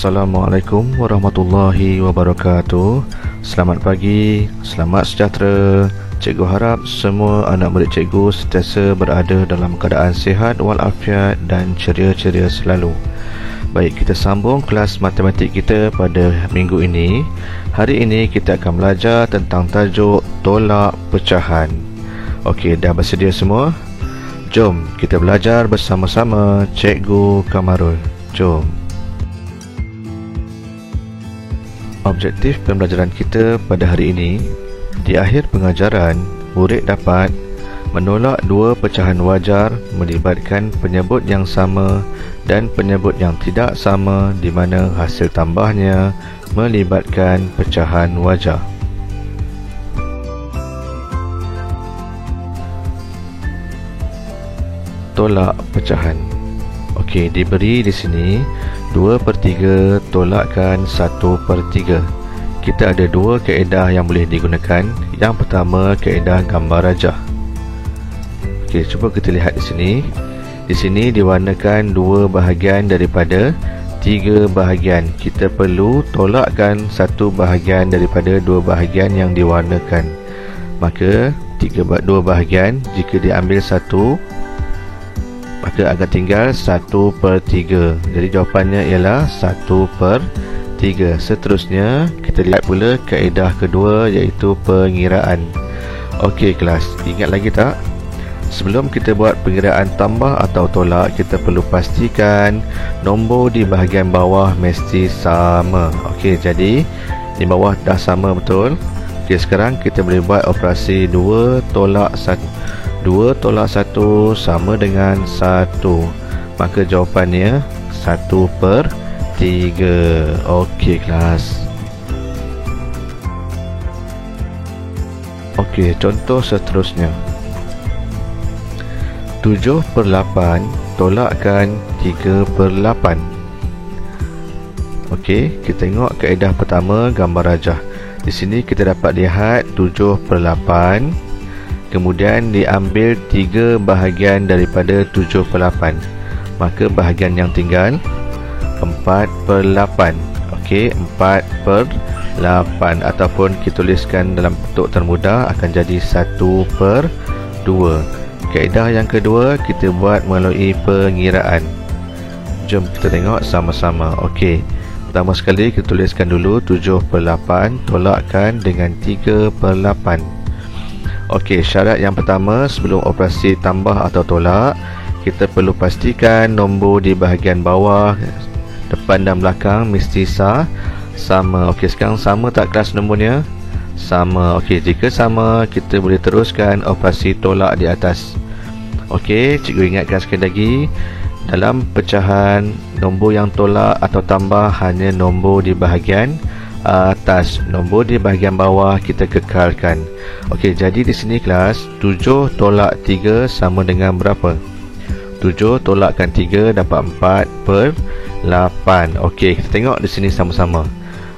Assalamualaikum warahmatullahi wabarakatuh. Selamat pagi, selamat sejahtera. Cikgu harap semua anak murid cikgu sentiasa berada dalam keadaan sihat walafiat dan ceria-ceria selalu. Baik, kita sambung kelas matematik kita pada minggu ini. Hari ini kita akan belajar tentang tajuk tolak pecahan. Okey, dah bersedia semua? Jom kita belajar bersama-sama Cikgu Kamarul. Jom. Objektif pembelajaran kita pada hari ini, di akhir pengajaran, murid dapat menolak dua pecahan wajar melibatkan penyebut yang sama dan penyebut yang tidak sama di mana hasil tambahnya melibatkan pecahan wajar. Tolak pecahan. Okey, diberi di sini 2/3 tolakkan 1/3. Kita ada dua kaedah yang boleh digunakan. Yang pertama, kaedah gambar rajah. Okey, cuba kita lihat di sini. Di sini diwarnakan dua bahagian daripada tiga bahagian. Kita perlu tolakkan satu bahagian daripada dua bahagian yang diwarnakan. Maka dua bahagian, jika diambil satu, maka akan tinggal 1/3. Jadi jawapannya ialah 1/3. Seterusnya kita lihat pula kaedah kedua, iaitu pengiraan. Okey kelas, ingat lagi tak? Sebelum kita buat pengiraan tambah atau tolak, kita perlu pastikan nombor di bahagian bawah mesti sama. Okey, jadi di bawah dah sama betul. Okey, sekarang kita boleh buat operasi 2 tolak 1. 2 tolak 1 sama dengan 1. Maka jawapannya 1/3. Okey kelas. Okey, contoh seterusnya. 7/8 tolakkan 3/8. Okey, kita tengok kaedah pertama, gambar rajah. Di sini kita dapat lihat 7/8. Kemudian diambil 3 bahagian daripada 7/8. Maka bahagian yang tinggal 4/8. Okey, 4/8. Ataupun kita tuliskan dalam bentuk termudah, akan jadi 1/2. Kaedah yang kedua kita buat melalui pengiraan. Jom kita tengok sama-sama. Okey, pertama sekali kita tuliskan dulu 7/8 tolakkan dengan 3/8. Okey, syarat yang pertama, sebelum operasi tambah atau tolak, kita perlu pastikan nombor di bahagian bawah, depan dan belakang mesti sama. Okey, sekarang sama tak kelas nombornya? Sama. Okey, jika sama, kita boleh teruskan operasi tolak di atas. Okey, cikgu ingatkan sekali lagi, dalam pecahan, nombor yang tolak atau tambah hanya nombor di bahagian atas. Nombor di bahagian bawah kita kekalkan. Okey, jadi di sini kelas, 7 tolak 3 sama dengan berapa? 7 tolakkan 3 dapat 4/8. Okey, kita tengok di sini sama-sama.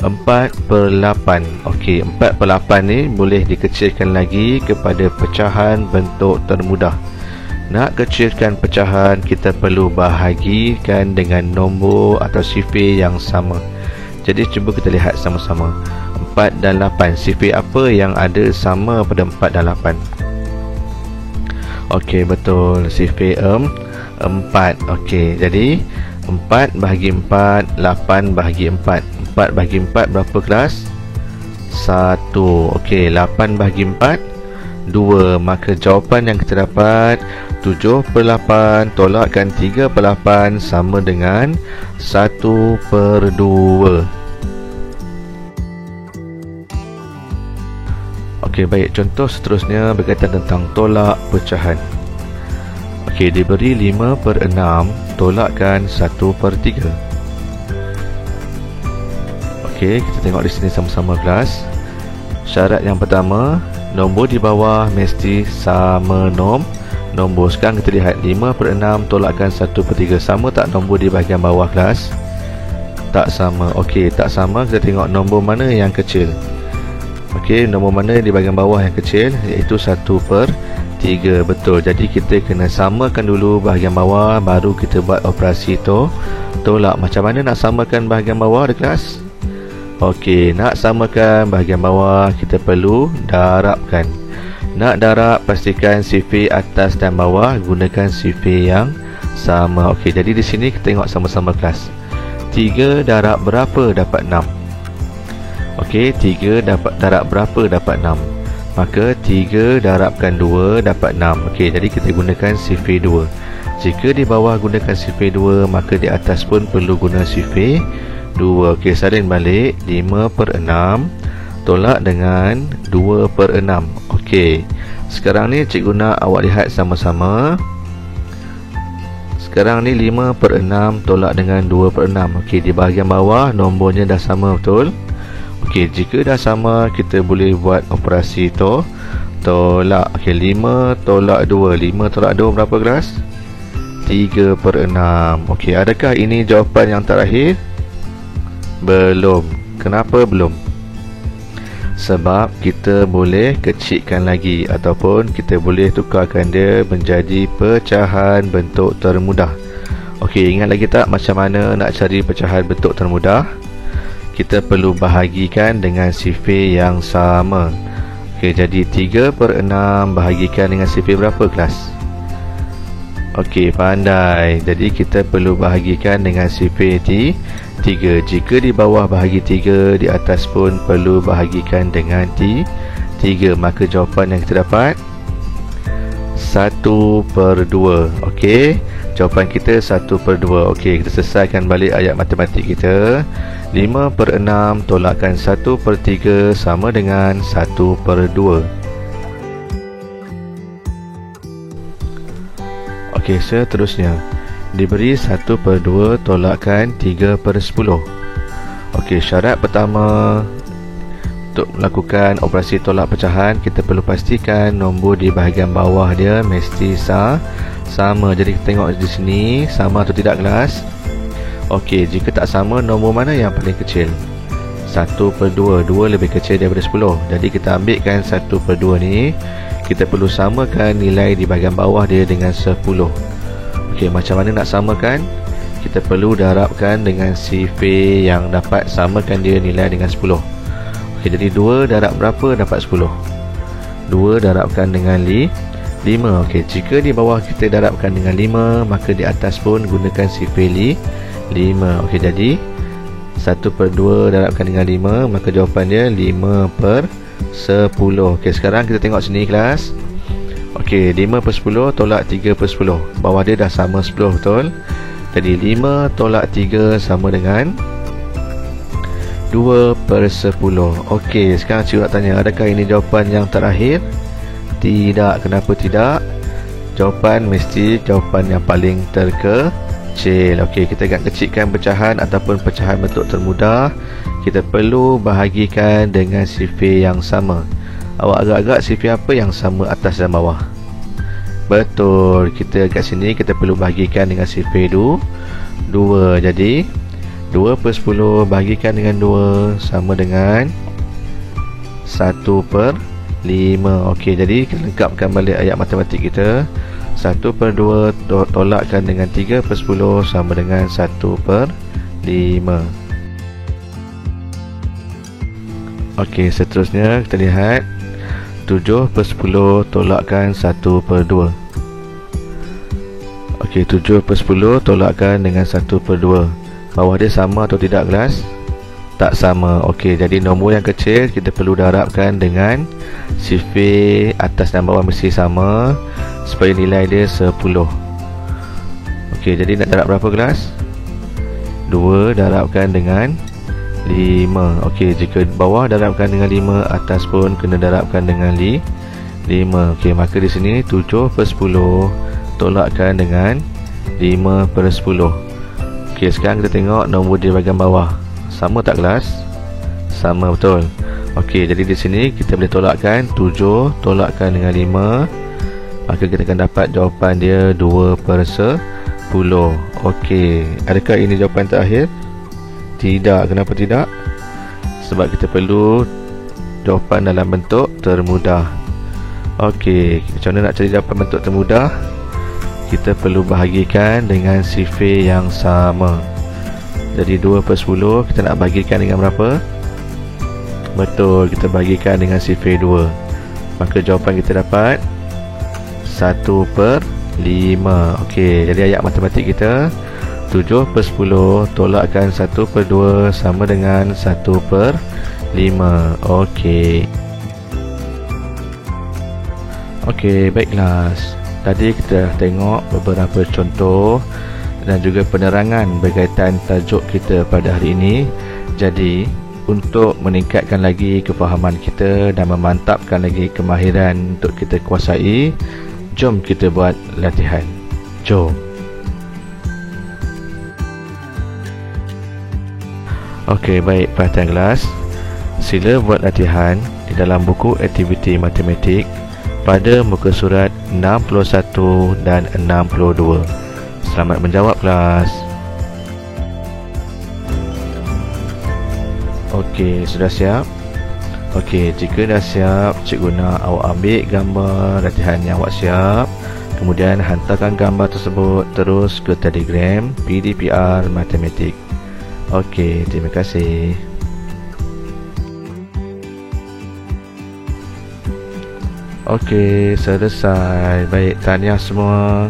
4/8. Okey, 4/8 ni boleh dikecilkan lagi kepada pecahan bentuk termudah. Nak kecilkan pecahan, kita perlu bahagikan dengan nombor atau sifir yang sama. Jadi cuba kita lihat sama-sama. 4 dan 8. Sifir apa yang ada sama pada 4 dan 8? Okey, betul. Sifir 4. Okey, jadi 4 bahagi 4, 8 bahagi 4. 4 bahagi 4 berapa kelas? 1. Okey, 8 bahagi 4, 2. Maka jawapan yang kita dapat 7/8 tolakkan 3/8 sama dengan 1/2. Okey, baik, contoh seterusnya berkaitan tentang tolak pecahan. Okey, diberi 5/6 tolakkan 1/3. Okey, kita tengok di sini sama-sama kelas. Syarat yang pertama, nombor di bawah mesti sama nombor. Sekarang kita lihat 5/6 tolakkan 1/3. Sama tak nombor di bahagian bawah kelas? Tak sama. Okey, tak sama, kita tengok nombor mana yang kecil. Okey, nombor mana di bahagian bawah yang kecil, iaitu 1/3. 3. Betul. Jadi kita kena samakan dulu bahagian bawah, baru kita buat operasi tolak. Macam mana nak samakan bahagian bawah di kelas? Okey, nak samakan bahagian bawah, kita perlu darabkan. Nak darab, pastikan sifir atas dan bawah gunakan sifir yang sama. Okey, jadi di sini kita tengok sama-sama kelas. 3 darab berapa dapat 6? Okey, 3 darab berapa dapat 6? Maka 3 darabkan 2 dapat 6. Okey, jadi kita gunakan sifir 2. Jika di bawah gunakan sifir 2, maka di atas pun perlu guna sifir 2. Okey, salin balik. 5/6 tolak dengan 2/6. Okey, sekarang ni cikgu nak awak lihat sama-sama. Sekarang ni 5/6 tolak dengan 2/6. Okey, di bahagian bawah nombornya dah sama, betul? Okey, jika dah sama, kita boleh buat operasi tolak. Okey, 5 tolak 2. 5 tolak 2 berapa kelas? 3/6. Okey, adakah ini jawapan yang terakhir? Belum. Kenapa belum? Sebab kita boleh kecilkan lagi, ataupun kita boleh tukarkan dia menjadi pecahan bentuk termudah. Okey, ingat lagi tak macam mana nak cari pecahan bentuk termudah? Kita perlu bahagikan dengan sifir yang sama. Okey, jadi 3/6 bahagikan dengan sifir berapa kelas? Okey, pandai. Jadi kita perlu bahagikan dengan sifir 3. Jika di bawah bahagi 3, di atas pun perlu bahagikan dengan 3. Maka jawapan yang kita dapat 1/2. Okey, jawapan kita 1/2. Okey, kita selesaikan balik ayat matematik kita. 5/6 tolakkan 1/3 sama dengan 1/2. Okey, seterusnya diberi 1/2 tolakkan 3/10. Okey, syarat pertama untuk melakukan operasi tolak pecahan, kita perlu pastikan nombor di bahagian bawah dia mesti sama. Jadi kita tengok di sini sama atau tidak kelas. Okey, jika tak sama, nombor mana yang paling kecil? 1/2. 2 lebih kecil daripada 10. Jadi kita ambilkan 1/2 ni, kita perlu samakan nilai di bahagian bawah dia dengan 10. Okey, macam mana nak samakan? Kita perlu darabkan dengan sifir yang dapat samakan dia nilai dengan 10. Okey, jadi 2 darab berapa dapat 10? 2 darabkan dengan 5. Okey, jika di bawah kita darabkan dengan 5, maka di atas pun gunakan sifir 5. Okey, jadi 1/2 darabkan dengan 5, maka jawapan dia 5/10. Okey, sekarang kita tengok sini kelas. Okey, 5/10 tolak 3/10. Bawah dia dah sama 10, betul? Jadi 5 tolak 3 sama dengan 2/10. Okey, sekarang cikgu nak tanya, adakah ini jawapan yang terakhir? Tidak. Kenapa tidak? Jawapan mesti jawapan yang paling terkecil. Okey, kita akan kecilkan pecahan ataupun pecahan bentuk termudah. Kita perlu bahagikan dengan sifir yang sama. Awak agak-agak sifir apa yang sama atas dan bawah? Betul, kita kat sini kita perlu bahagikan dengan sifir 2. Jadi 2/10 bahagikan dengan 2 sama dengan 1/5. Okey, jadi kita lengkapkan balik ayat matematik kita. 1/2 tolakkan dengan 3/10 sama dengan 1/5. Okey, seterusnya kita lihat 7/10 tolakkan 1/2. Okey, 7/10 tolakkan dengan 1/2. Bawah dia sama atau tidak kelas? Tak sama. Okey, jadi nombor yang kecil kita perlu darabkan dengan sifir atas dan bawah mesti sama supaya nilai dia 10. Okey, jadi nak darab berapa kelas? 2 darabkan dengan 5. Okey, jika bawah darabkan dengan 5, atas pun kena darabkan dengan 5. Okey, maka di sini 7/10 tolakkan dengan 5/10. Okey, sekarang kita tengok nombor di bahagian bawah. Sama tak kelas? Sama, betul. Okey, jadi di sini kita boleh tolakkan 7 tolakkan dengan 5. Maka kita akan dapat jawapan dia 2/10. Okey, adakah ini jawapan terakhir? Tidak. Kenapa tidak? Sebab kita perlu jawapan dalam bentuk termudah. Okey, macam mana nak cari dapat bentuk termudah? Kita perlu bahagikan dengan sifir yang sama. Jadi 2/10 kita nak bagikan dengan berapa? Betul, kita bagikan dengan sifir 2. Maka jawapan kita dapat 1/5. Okey, jadi ayat matematik kita 7/10 tolakkan 1/2 sama dengan 1/5. Okey. Okey, baiklah. Tadi kita tengok beberapa contoh dan juga penerangan berkaitan tajuk kita pada hari ini. Jadi, untuk meningkatkan lagi kefahaman kita dan memantapkan lagi kemahiran untuk kita kuasai, jom kita buat latihan. Jom. Okey, baik, perhatian kelas. Sila buat latihan di dalam buku aktiviti matematik pada muka surat 61 dan 62. Selamat menjawab, kelas. Okey, sudah siap? Okey, jika dah siap, cikgu nak awak ambil gambar latihan yang awak siap. Kemudian hantarkan gambar tersebut terus ke Telegram PDPR Matematik. Okey, terima kasih. Okey, selesai. Baik, tahniah semua.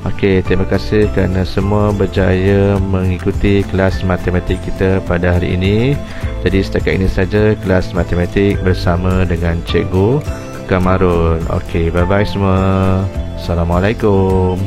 Okey, terima kasih kerana semua berjaya mengikuti kelas matematik kita pada hari ini. Jadi setakat ini saja kelas matematik bersama dengan Cikgu Kamarul. Okey, bye-bye semua. Assalamualaikum.